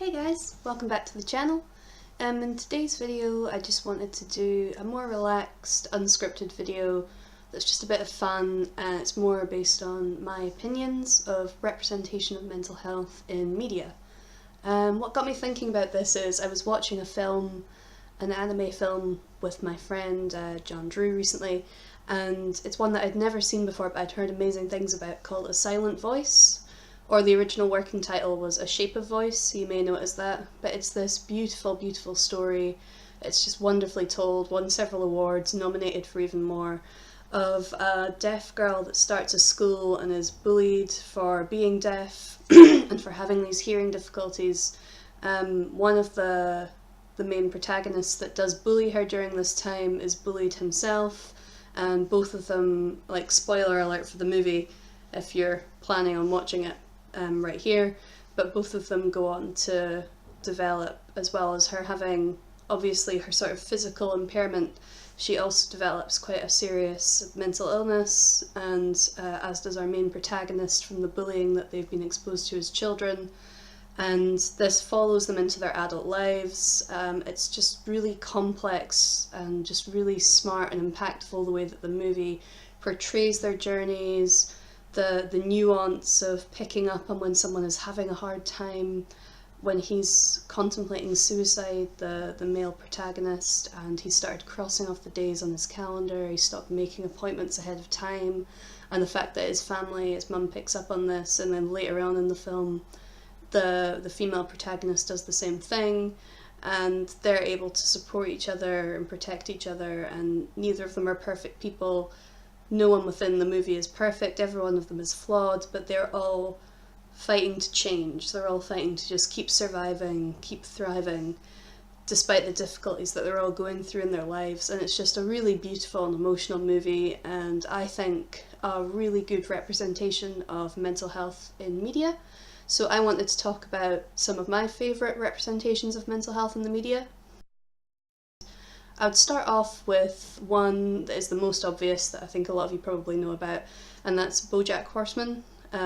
Hey guys, welcome back to the channel. In today's video I just wanted to do a more relaxed, unscripted video that's just a bit of fun, and it's more based on my opinions of representation of mental health in media. What got me thinking about this is I was watching an anime film with my friend John Drew recently, and it's one that I'd never seen before but I'd heard amazing things about, called A Silent Voice. Or the original working title was A Shape of Voice, so you may know it as that. But it's this beautiful, beautiful story. It's just wonderfully told, won several awards, nominated for even more, of a deaf girl that starts a school and is bullied for being deaf and for having these hearing difficulties. One of the main protagonists that does bully her during this time is bullied himself, and both of them, like, spoiler alert for the movie if you're planning on watching it, right here, but both of them go on to develop, as well as her having obviously her sort of physical impairment, she also develops quite a serious mental illness, and as does our main protagonist from the bullying that they've been exposed to as children, and this follows them into their adult lives. It's just really complex and just really smart and impactful the way that the movie portrays their journeys, the nuance of picking up on when someone is having a hard time, when he's contemplating suicide, the male protagonist, and he started crossing off the days on his calendar, he stopped making appointments ahead of time, and the fact that his family, his mum picks up on this, and then later on in the film the female protagonist does the same thing, and they're able to support each other and protect each other, and neither of them are perfect people. No one within the movie is perfect, every one of them is flawed, but they're all fighting to change. They're all fighting to just keep surviving, keep thriving, despite the difficulties that they're all going through in their lives. And it's just a really beautiful and emotional movie, and I think a really good representation of mental health in media. So I wanted to talk about some of my favourite representations of mental health in the media. I would start off with one that is the most obvious, that I think a lot of you probably know about, and that's BoJack Horseman,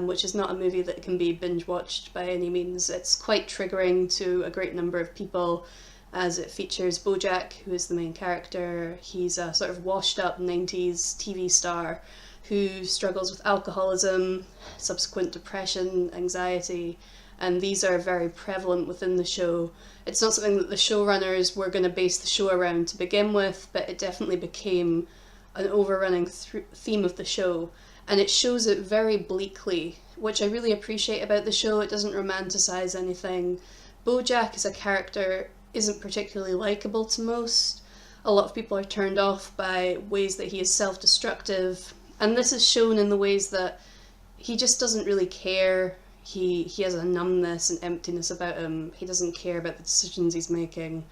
which is not a movie that can be binge watched by any means. It's quite triggering to a great number of people, as it features BoJack, who is the main character. He's a sort of washed up 90s TV star who struggles with alcoholism, subsequent depression, anxiety, and these are very prevalent within the show. It's not something that the showrunners were going to base the show around to begin with, but it definitely became an overrunning theme of the show, and it shows it very bleakly, which I really appreciate about the show. It doesn't romanticize anything. BoJack as a character isn't particularly likable to most. A lot of people are turned off by ways that he is self-destructive, and this is shown in the ways that he just doesn't really care. He has a numbness and emptiness about him. He doesn't care about the decisions he's making.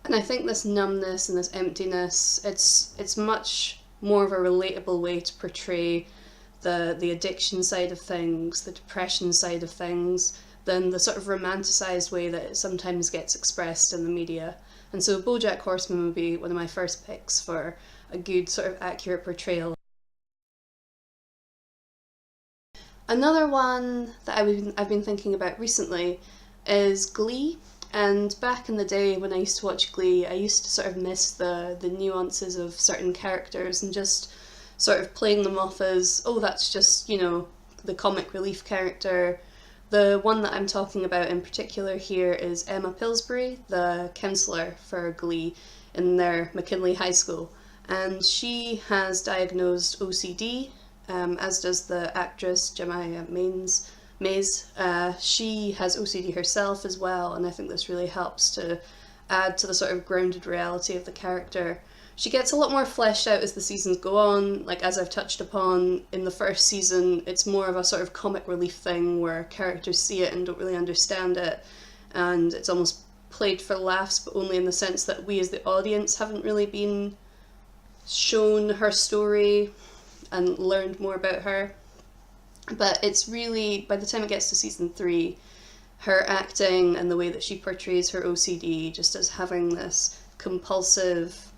And I think this numbness and this emptiness, it's much more of a relatable way to portray the addiction side of things, the depression side of things, than the sort of romanticised way that it sometimes gets expressed in the media. And so BoJack Horseman would be one of my first picks for a good sort of accurate portrayal. Another one that I've been thinking about recently is Glee, and back in the day when I used to watch Glee, I used to sort of miss the nuances of certain characters and just sort of playing them off as, oh, that's just, you know, the comic relief character. The one that I'm talking about in particular here is Emma Pillsbury, the counsellor for Glee in their McKinley High School, and she has diagnosed OCD, as does the actress Jemima Mays. She has OCD herself as well, and I think this really helps to add to the sort of grounded reality of the character. She gets a lot more fleshed out as the seasons go on. Like, as I've touched upon, in the first season it's more of a sort of comic relief thing where characters see it and don't really understand it, and it's almost played for laughs, but only in the sense that we as the audience haven't really been shown her story and learned more about her. But it's really, by the time it gets to season 3, her acting and the way that she portrays her OCD just as having this compulsive,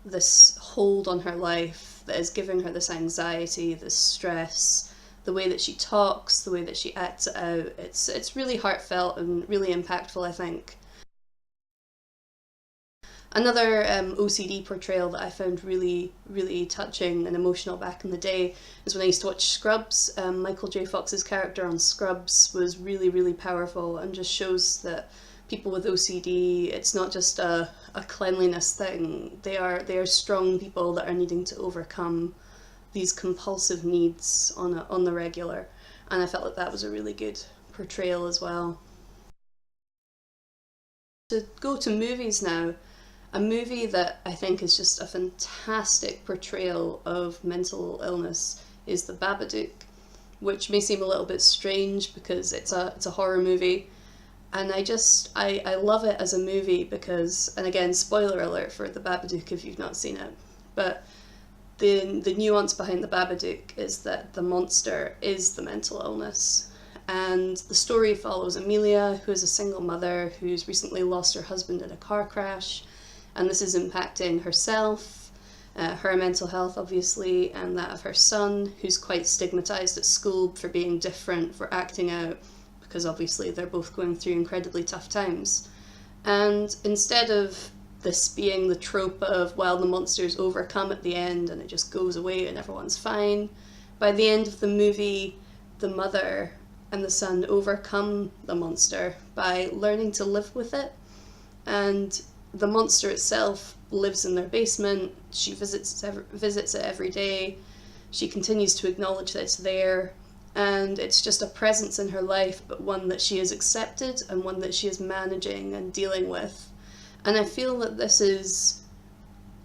this hold on her life that is giving her this anxiety, this stress, the way that she talks, the way that she acts it out. It's really heartfelt and really impactful, I think. Another OCD portrayal that I found really, really touching and emotional back in the day is when I used to watch Scrubs. Michael J. Fox's character on Scrubs was really, really powerful and just shows that people with OCD, it's not just a cleanliness thing. They are strong people that are needing to overcome these compulsive needs on the regular. And I felt like that was a really good portrayal as well. To go to movies now, a movie that I think is just a fantastic portrayal of mental illness is The Babadook, which may seem a little bit strange because it's a horror movie, and I love it as a movie because, and again, spoiler alert for The Babadook if you've not seen it, but the nuance behind The Babadook is that the monster is the mental illness. And the story follows Amelia, who is a single mother who's recently lost her husband in a car crash, and this is impacting herself, her mental health obviously, and that of her son, who's quite stigmatised at school for being different, for acting out, because obviously they're both going through incredibly tough times. And instead of this being the trope of, well, the monster's overcome at the end and it just goes away and everyone's fine, by the end of the movie, the mother and the son overcome the monster by learning to live with it. And the monster itself lives in their basement. She visits it every day. She continues to acknowledge that it's there, and it's just a presence in her life, but one that she has accepted and one that she is managing and dealing with. And I feel that this is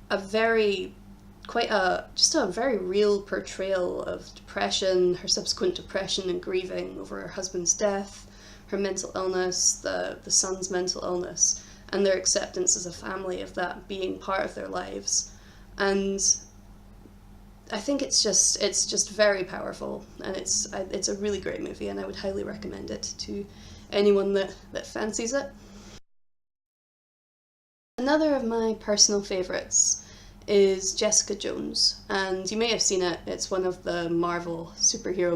just a very real portrayal of depression, her subsequent depression and grieving over her husband's death, her mental illness, the son's mental illness, and their acceptance as a family of that being part of their lives. And I think it's just very powerful, and it's a really great movie, and I would highly recommend it to anyone that fancies it. Another of my personal favourites is Jessica Jones, and you may have seen it. It's one of the Marvel superhero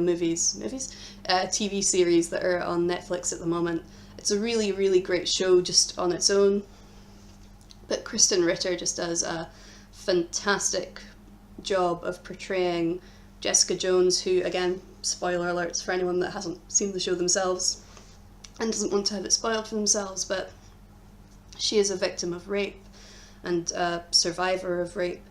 TV series that are on Netflix at the moment. It's a really, really great show just on its own, but Kristen Ritter just does a fantastic job of portraying Jessica Jones, who, again, spoiler alerts for anyone that hasn't seen the show themselves and doesn't want to have it spoiled for themselves, but she is a victim of rape and a survivor of rape,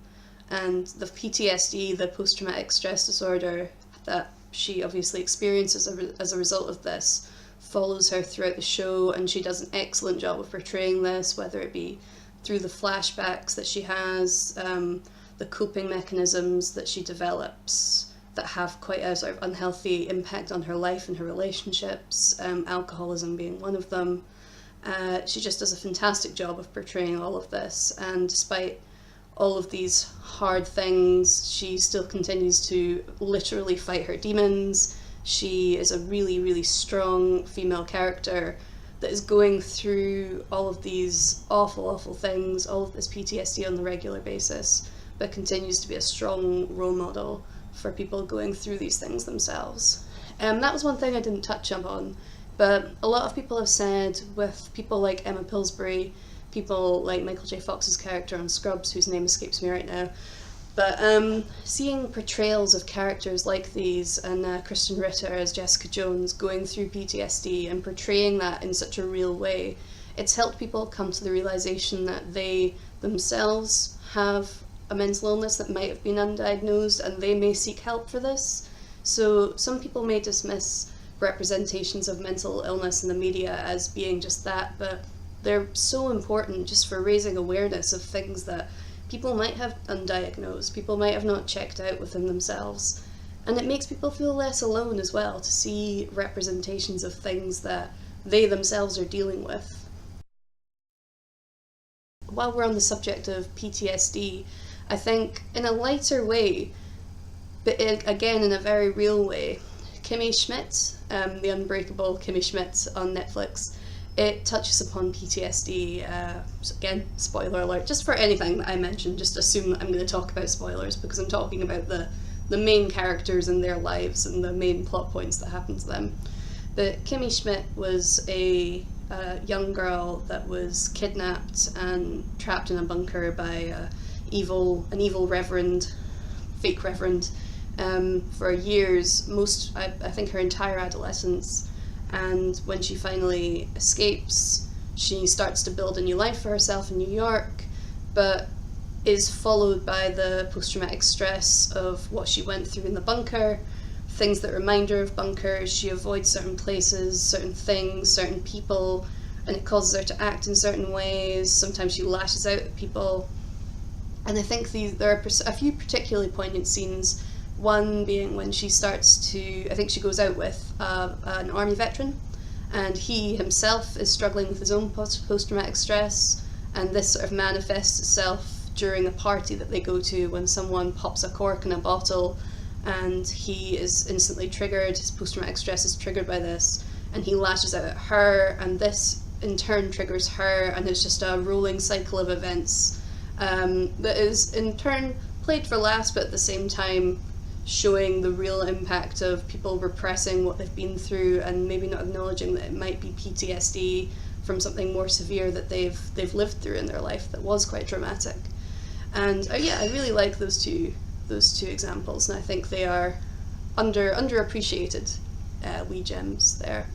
and the PTSD, the post-traumatic stress disorder that she obviously experiences as a result of this, follows her throughout the show, and she does an excellent job of portraying this, whether it be through the flashbacks that she has, the coping mechanisms that she develops that have quite a sort of unhealthy impact on her life and her relationships, alcoholism being one of them. She just does a fantastic job of portraying all of this, and despite all of these hard things, she still continues to literally fight her demons. She is a really, really strong female character that is going through all of these awful, awful things, all of this PTSD on a regular basis, but continues to be a strong role model for people going through these things themselves. That was one thing I didn't touch on, but a lot of people have said, with people like Emma Pillsbury, people like Michael J. Fox's character on Scrubs, whose name escapes me right now, but seeing portrayals of characters like these, and Kristen Ritter as Jessica Jones going through PTSD and portraying that in such a real way, it's helped people come to the realization that they themselves have a mental illness that might have been undiagnosed, and they may seek help for this. So some people may dismiss representations of mental illness in the media as being just that, but they're so important just for raising awareness of things that people might have undiagnosed, people might have not checked out within themselves. And it makes people feel less alone as well, to see representations of things that they themselves are dealing with. While we're on the subject of PTSD, I think in a lighter way, but again in a very real way, Kimmy Schmidt, The Unbreakable Kimmy Schmidt on Netflix, it touches upon PTSD. So again, spoiler alert, just for anything that I mention, just assume that I'm going to talk about spoilers because I'm talking about the the main characters and their lives and the main plot points that happen to them. But Kimmy Schmidt was a young girl that was kidnapped and trapped in a bunker by an evil reverend, fake reverend, for years, I think her entire adolescence. And when she finally escapes, she starts to build a new life for herself in New York, but is followed by the post-traumatic stress of what she went through in the bunker, things that remind her of bunkers. She avoids certain places, certain things, certain people, and it causes her to act in certain ways. Sometimes she lashes out at people. And I think there are a few particularly poignant scenes, one being when she starts to, I think she goes out with an army veteran, and he himself is struggling with his own post-traumatic stress, and this sort of manifests itself during a party that they go to when someone pops a cork in a bottle, and he is instantly triggered. His post-traumatic stress is triggered by this, and he lashes out at her, and this in turn triggers her, and it's just a rolling cycle of events that is in turn played for laughs, but at the same time showing the real impact of people repressing what they've been through and maybe not acknowledging that it might be PTSD from something more severe that they've lived through in their life that was quite traumatic. And yeah, I really like those two examples, and I think they are underappreciated wee gems there.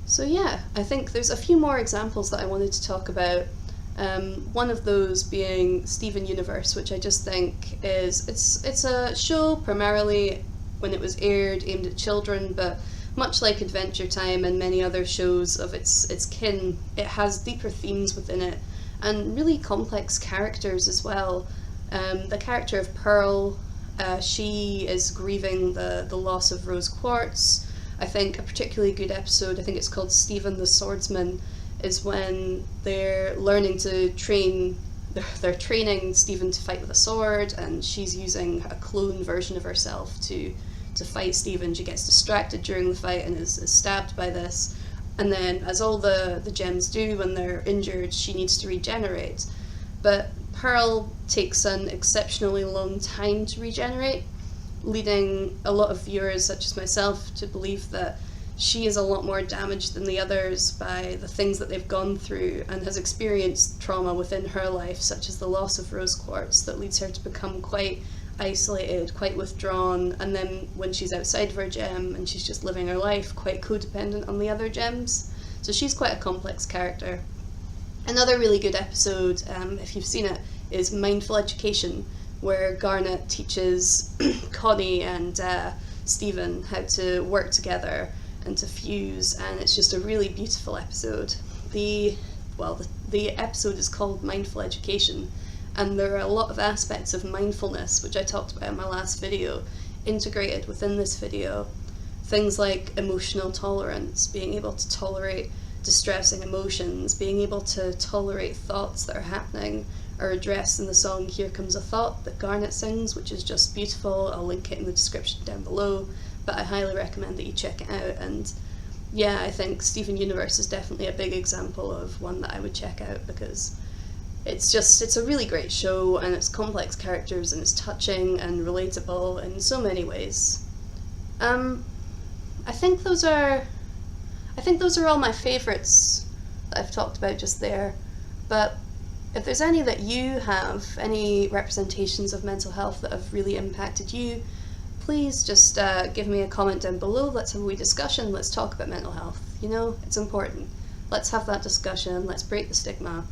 So yeah, I think there's a few more examples that I wanted to talk about. One of those being Steven Universe, which I just think it's a show primarily when it was aired aimed at children, but much like Adventure Time and many other shows of its kin, it has deeper themes within it and really complex characters as well. The character of Pearl, she is grieving the loss of Rose Quartz. I think a particularly good episode, I think it's called Stephen the Swordsman, is when they're learning to train, they're training Stephen to fight with a sword, and she's using a clone version of herself to fight Stephen. She gets distracted during the fight and is stabbed by this, and then, as all the gems do when they're injured, she needs to regenerate. But Pearl takes an exceptionally long time to regenerate, leading a lot of viewers, such as myself, to believe that she is a lot more damaged than the others by the things that they've gone through, and has experienced trauma within her life, such as the loss of Rose Quartz, that leads her to become quite isolated, quite withdrawn, and then when she's outside of her gem and she's just living her life, quite codependent on the other gems. So she's quite a complex character. Another really good episode, if you've seen it, is Mindful Education, where Garnet teaches Connie and Stephen how to work together and to fuse, and it's just a really beautiful episode. The episode is called Mindful Education, and there are a lot of aspects of mindfulness, which I talked about in my last video, integrated within this video. Things like emotional tolerance, being able to tolerate distressing emotions, being able to tolerate thoughts that are happening, are addressed in the song Here Comes a Thought that Garnet sings, which is just beautiful. I'll link it in the description down below, but I highly recommend that you check it out. And yeah, I think Steven Universe is definitely a big example of one that I would check out, because it's a really great show, and it's complex characters, and it's touching and relatable in so many ways. I think those are all my favourites that I've talked about just there, but if there's any that you have, any representations of mental health that have really impacted you, please just give me a comment down below. Let's have a wee discussion. Let's talk about mental health. You know, it's important. Let's have that discussion. Let's break the stigma,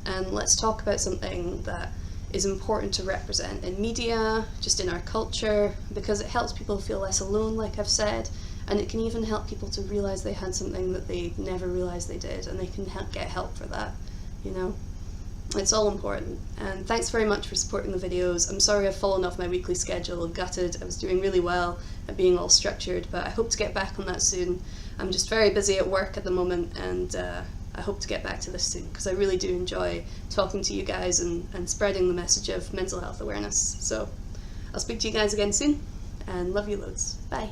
and let's talk about something that is important to represent in media, just in our culture, because it helps people feel less alone, like I've said, and it can even help people to realise they had something that they never realised they did, and they can get help for that, you know. It's all important. And thanks very much for supporting the videos. I'm sorry I've fallen off my weekly schedule, gutted. I was doing really well at being all structured, but I hope to get back on that soon. I'm just very busy at work at the moment, and I hope to get back to this soon, because I really do enjoy talking to you guys and spreading the message of mental health awareness. So I'll speak to you guys again soon, and love you loads. Bye.